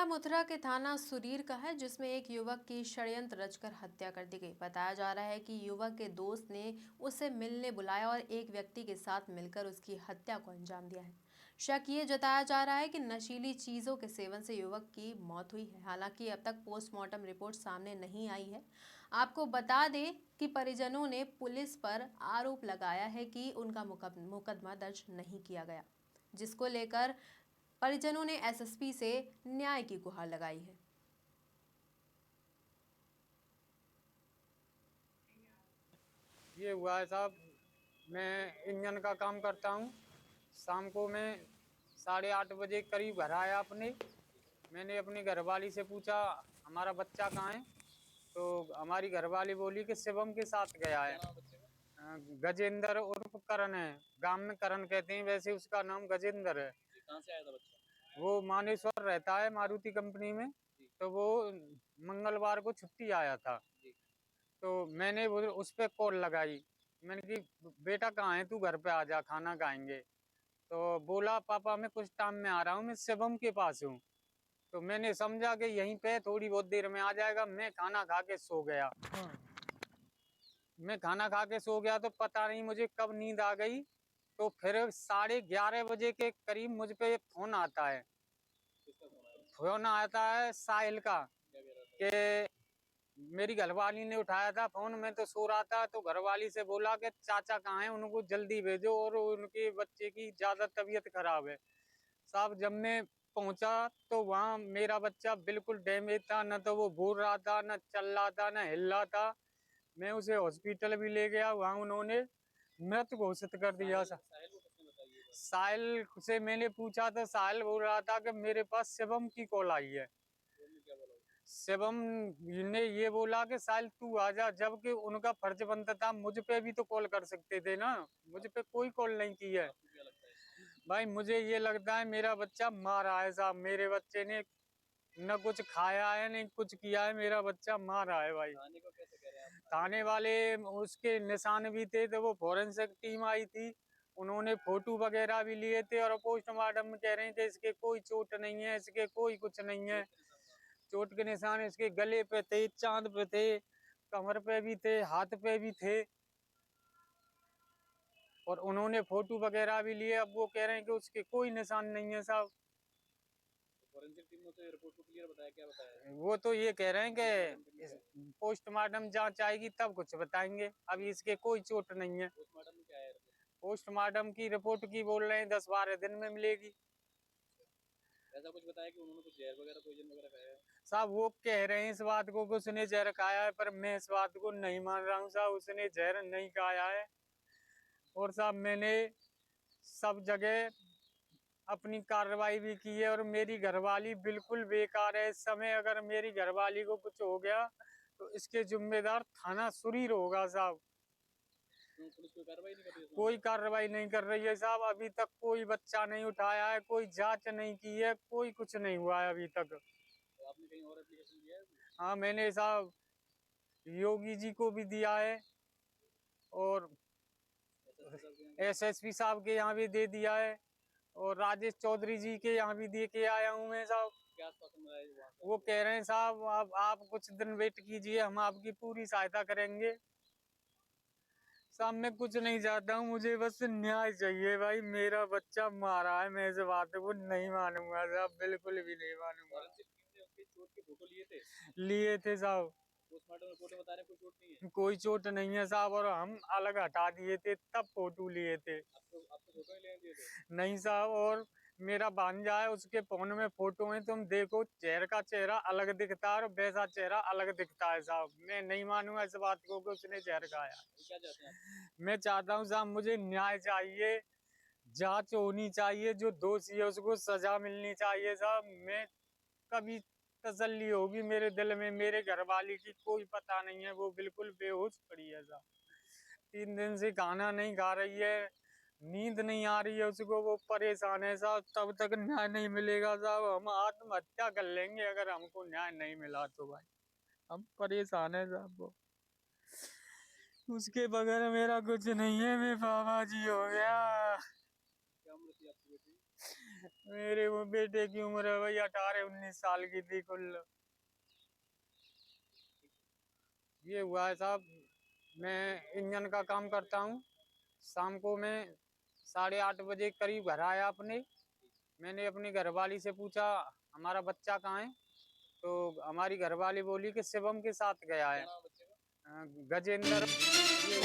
मामला मथुरा के थाना सुरीर का है, जिसमें एक युवक की षड्यंत्र रचकर हत्या कर दी गई। बताया जा रहा है कि युवक के दोस्त ने उसे मिलने बुलाया और एक व्यक्ति के साथ मिलकर उसकी हत्या को अंजाम दिया है। शक ये जताया जा रहा है कि नशीली चीजों के सेवन से युवक की मौत हुई है। हालांकि अब तक पोस्टमार्टम रिपोर्ट सामने नहीं आई है। आपको बता दें कि परिजनों ने पुलिस पर आरोप लगाया है कि उनका मुकदमा दर्ज नहीं किया गया, जिसको लेकर परिजनों ने एसएसपी से न्याय की गुहार लगाई है। ये हुआ है साहब, मैं इंजन का काम करता हूँ। शाम को मैं 8:30 बजे करीब घर आया अपने। मैंने अपनी घरवाली से पूछा हमारा बच्चा कहाँ है, तो हमारी घरवाली बोली कि शिवम के साथ गया है। गजेंद्र उर्फ करण है, गांव में करण कहते हैं, वैसे उसका नाम गजेंद्र है। कहाँ से आया था बच्चा? वो मानेश्वर रहता है मारुति कंपनी में। तो वो मंगलवार को छुट्टी आया था। तो मैंने वो उस पे कॉल लगाई। मैंने कि बेटा कहाँ है, तू घर पे आ जा, खाना खाएंगे। तो बोला पापा मैं कुछ टाइम में आ रहा हूँ, मैं शिवम के पास हूँ। तो मैंने समझा कि यहीं पे थोड़ी बहुत देर में आ जाएगा। मैं खाना खा के सो गया। मैं खाना खा के सो गया तो पता नहीं मुझे कब नींद आ गई। तो फिर 11:30 बजे के करीब मुझ पे फोन आता है। किसका फोन आया? फोन आता है साहिल का क्या कह रहा था? कि मेरी घरवाली ने उठाया था फोन, मैं तो सो रहा था। तो घरवाली से बोला कि चाचा कहाँ हैं, उनको जल्दी भेजो और उनके बच्चे की ज्यादा तबीयत खराब है। साहब जब मैं पहुंचा तो वहाँ मेरा बच्चा बिल्कुल डैमेज था, न तो वो बोल रहा था, न चल रहा था, न हिल रहा था। मैं उसे हॉस्पिटल भी ले गया, वहाँ उन्होंने मृत घोषित कर दिया। साहिल को किसने बताई ये बात? साहिल से मैंने पूछा तो साहिल बोल रहा था कि मेरे पास शिवम की कॉल आई है। उन्होंने क्या बोला? शिवम ने ये बोला कि साहिल तू आ जा, जबकि उनका फर्ज बनता था मुझ पे भी तो कॉल कर सकते थे ना। मुझ पे कोई कॉल नहीं की है। आपको क्या लगता है? भाई मुझे ये लगता है मेरा बच्चा मारा है साहब। मेरे बच्चे ने न कुछ खाया है नहीं कुछ किया है, मेरा बच्चा मारा है भाई। थाने को कैसे कह रहे हैं आप? थाने वाले उसके निशान भी थे, तो वो फॉरेंसिक टीम आई थी, उन्होंने फोटो वगैरह भी लिए थे। और पोस्टमार्टम में कह रहे हैं कि इसके कोई चोट नहीं है, इसके कोई कुछ नहीं है। चोट के निशान इसके गले पे थे, चांद पे थे, कमर पे भी थे, हाथ पे भी थे। और उन्होंने फोटो वगैरह भी लिए। अब वो कह रहे हैं कि उसके कोई निशान नहीं है साहब। फॉरेंसिक टीम ने तो रिपोर्ट को क्लियर बताया, क्या बताया? वो तो ये कह रहे हैं कि पोस्टमार्टम जांच आएगी तब कुछ बताएंगे, अभी इसके कोई चोट नहीं है। पोस्टमार्टम में क्या है रिपोर्ट? पोस्टमार्टम की रिपोर्ट की बोल रहे हैं 10-12 दिन में मिलेगी। ऐसा कुछ बताया कि उन्होंने कुछ जहर वगैरह पॉइजन वगैरह खाया है? साहब वो कह रहे हैं इस बात को कि उसने जहर खाया है, पर मैं इस बात को नहीं मान रहा हूँ साहब, उसने जहर नहीं खाया है। और साहब मैंने सब जगह अपनी कार्रवाई भी की है, और मेरी घरवाली बिल्कुल बेकार है इस समय। अगर मेरी घरवाली को कुछ हो गया तो इसके जिम्मेदार थाना सुरीर होगा साहब। क्यों पुलिस कोई कार्रवाई नहीं कर रही है इस कोई मामले में? कार्रवाई नहीं कर रही है साहब, अभी तक कोई बच्चा नहीं उठाया है, कोई जांच नहीं की है, कोई कुछ नहीं हुआ है अभी तक। तो आपने कहीं और एप्लीकेशन दिया है? हाँ मैंने साहब योगी जी को भी दिया है, और एसएसपी साहब के यहाँ गए? एसएसपी साहब के यहाँ भी दे दिया है, और राजेश चौधरी जी के यहाँ भी दे के आया हूँ मैं साहब। क्या आश्वासन मिला है वहाँ से वो आपको? कह रहे हैं साहब आप कुछ दिन वेट कीजिए, हम आपकी पूरी सहायता करेंगे। साहब मैं कुछ नहीं चाहता हूँ, मुझे बस न्याय चाहिए भाई। मेरा बच्चा मारा है, मैं इस बात को नहीं मानूंगा साहब, बिल्कुल भी नहीं मानूंगा। फॉरेंसिक टीम ने उसके चोट के फोटो लिए थे? लिए थे साहब। पोस्टमार्टम रिपोर्ट में बता रहे हैं कोई चोट नहीं है। कोई चोट नहीं है साहब, और हम अलग हटा दिए थे तब फोटो लिए थे। आपको आपको फोटो ही लेने दिए थे? नहीं साहब, और मेरा भांजा है, उसके फोन में फोटो है, तुम देखो चेहरे का चेहरा अलग दिखता है और वैसा चेहरा अलग दिखता है साहब। मैं नहीं मानूंगा इस बात को कि उसने जहर खाया। अभी क्या चाहते हैं आप? मैं चाहता हूँ साहब मुझे न्याय चाहिए, जांच होनी चाहिए, जो दोषी है उसको सजा मिलनी चाहिए साहब। मैं कभी तसल्ली होगी मेरे दिल में, मेरे घर वाली की कोई पता नहीं है, वो बिल्कुल बेहोश पड़ी है साहब। 3 दिन से खाना नहीं खा रही है, नींद नहीं आ रही है उसको, वो परेशान है साहब। तब तक न्याय नहीं मिलेगा साहब हम आत्महत्या कर लेंगे, अगर हमको न्याय नहीं मिला तो भाई। हम परेशान है साहब, वो उसके बगैर मेरा कुछ नहीं है, मैं बाबा जी हो गया। क्या उम्र थी आपकी बेटी? मेरे वो बेटे की उम्र है भाई 18-19 साल की थी कुल। ये हुआ है साहब, मैं इंजन का काम करता हूँ। शाम को मैं 8:30 बजे करीब घर आया अपने। मैंने अपनी घरवाली से पूछा हमारा बच्चा कहाँ है, तो हमारी घरवाली बोली कि शिवम के साथ गया है। क्या नाम है बच्चे का? गजेंद्र। ये